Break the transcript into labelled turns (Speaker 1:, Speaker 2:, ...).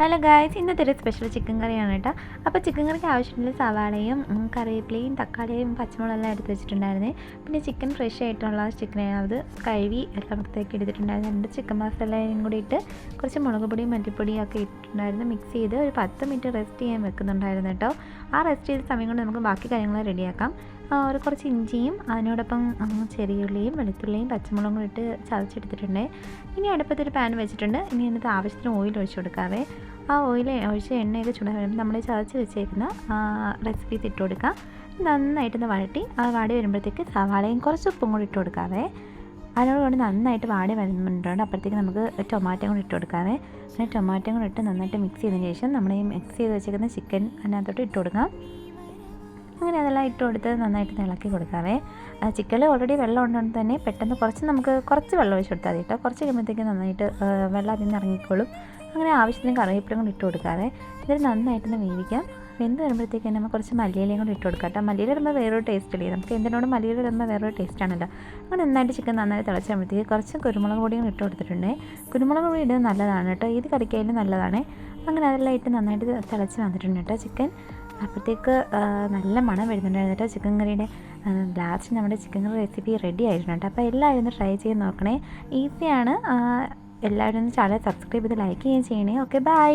Speaker 1: Hello guys, ഇന്നത്തെ ഒരു special chicken കറിയാണ് കേട്ടോ. അപ്പോൾ ചിക്കൻ കറിക്ക് ആവശ്യമുള്ള സവാളയും കറിവേപ്പിലയും തക്കാളിയും പച്ചമുളകെല്ലാം എടുത്ത് വെച്ചിട്ടുണ്ടായിരുന്നേ. പിന്നെ ചിക്കൻ ഫ്രഷ് ആയിട്ടുള്ള ചിക്കൻ അത് കഴുകി എല്ലാം വൃത്തിയാക്കി എടുത്തിട്ടുണ്ടായിരുന്നു. രണ്ട് ചിക്കൻ മസാലയും കൂടി ഇട്ട് കുറച്ച് മുളക് പൊടിയും മല്ലിപ്പൊടിയും ഒക്കെ ഇട്ടിട്ടുണ്ടായിരുന്നു. മിക്സ് ചെയ്ത് ഒരു 10 മിനിറ്റ് റെസ്റ്റ് ചെയ്യാൻ വെക്കുന്നുണ്ടായിരുന്നു കേട്ടോ. ആ റെസ്റ്റ് ചെയ്ത സമയം കൊണ്ട് നമുക്ക് ബാക്കി കാര്യങ്ങൾ റെഡിയാക്കാം. ഒരു കുറച്ച് ഇഞ്ചിയും അതിനോടൊപ്പം ചെറിയുള്ളിയും വെളുത്തുള്ളിയും പച്ചമുളകും കൂടി ഇട്ട് ചതച്ചെടുത്തിട്ടുണ്ട്. ഇനി അടുപ്പത്തൊരു പാൻ വെച്ചിട്ടുണ്ട്. ഇനി അതിനകത്ത് ആവശ്യത്തിന് ഓയിൽ ഒഴിച്ച് കൊടുക്കാവേ. ആ ഓയിൽ ഒഴിച്ച് എണ്ണയൊക്കെ ചൂടാൻ വരുമ്പോൾ നമ്മൾ ചതച്ച് വെച്ചേക്കുന്ന റെസിപ്പീസ് ഇട്ട് കൊടുക്കുക. നന്നായിട്ടൊന്ന് വഴട്ടി വാടി വരുമ്പോഴത്തേക്ക് സവാളയും കുറച്ച് ഉപ്പും കൂടി ഇട്ട് കൊടുക്കാവേ. അതിനോടുകൂടി നന്നായിട്ട് വാടി വരുന്നുണ്ട്. അപ്പോഴത്തേക്ക് നമുക്ക് ടൊമാറ്റോ കൂടി ഇട്ട് കൊടുക്കാവേ. അങ്ങനെ ടൊമാറ്റോ കൂടി ഇട്ട് നന്നായിട്ട് മിക്സ് ചെയ്തതിന് ശേഷം നമ്മൾ ഈ മിക്സ് ചെയ്ത് വെച്ചേക്കുന്ന ചിക്കൻ അതിനകത്തോട്ട് ഇട്ട് കൊടുക്കാം. അങ്ങനെ അതെല്ലാം ഇട്ട് കൊടുത്ത് നന്നായിട്ട് ഇളക്കി കൊടുക്കാവേ. ചിക്കനിൽ ഓൾറെഡി വെള്ളം ഉണ്ടെങ്കിൽ തന്നെ പെട്ടെന്ന് കുറച്ച് വെള്ളം ഒഴിച്ച് കൊടുത്താൽ മതി കേട്ടോ. കുറച്ച് കഴിയുമ്പോഴത്തേക്ക് നന്നായിട്ട് വെള്ളം അതിൽ നിന്ന് ഇറങ്ങിക്കോളും. അങ്ങനെ ആവശ്യത്തിന് കറിവേപ്പിലയും കൂടി ഇട്ട് കൊടുക്കാവേ. ഇതിൽ നന്നായിട്ടൊന്ന് വേവിക്കാം. വെന്ത് വരുമ്പോഴത്തേക്ക് നമ്മൾ കുറച്ച് മല്ലിയിലയും കൂടി ഇട്ട് കൊടുക്കാം കേട്ടോ. മല്ലിയില ഇടുമ്പോൾ വേറൊരു ടേസ്റ്റ് ഇല്ലേ, നമുക്ക് എന്തിനോടും മല്ലിയില ഇടുമ്പോൾ വേറൊരു ടേസ്റ്റ് ആണല്ലോ. അങ്ങനെ നന്നായിട്ട് ചിക്കൻ നന്നായിട്ട് തിളച്ച് കഴിയുമ്പോഴത്തേക്ക് കുറച്ച് കുരുമുളക് പൊടിയും ഇട്ട് കൊടുത്തിട്ടുണ്ട്. കുരുമുളക് പൊടി ഇടുന്നത് നല്ലതാണ് കേട്ടോ, ഏത് കറിക്കായാലും നല്ലതാണ്. അങ്ങനെ അതെല്ലാം ഇട്ട് നന്നായിട്ട് തിളച്ച് വന്നിട്ടുണ്ട് കേട്ടോ ചിക്കൻ. അപ്പോഴത്തേക്ക് നല്ല മണം വരുന്നുണ്ടായിരുന്നു കേട്ടോ ചിക്കൻ കറിയുടെ. ലാസ്റ്റ് നമ്മുടെ ചിക്കൻ കറി റെസിപ്പി റെഡി ആയിരുന്നു കേട്ടോ. അപ്പോൾ എല്ലാവരും ഒന്ന് ട്രൈ ചെയ്ത് നോക്കണേ, ഈസിയാണ്. എല്ലാവരും ഒന്ന് ചാനൽ സബ്സ്ക്രൈബ് ചെയ്ത് ലൈക്ക് ചെയ്യുകയും ചെയ്യണേ. Okay, by.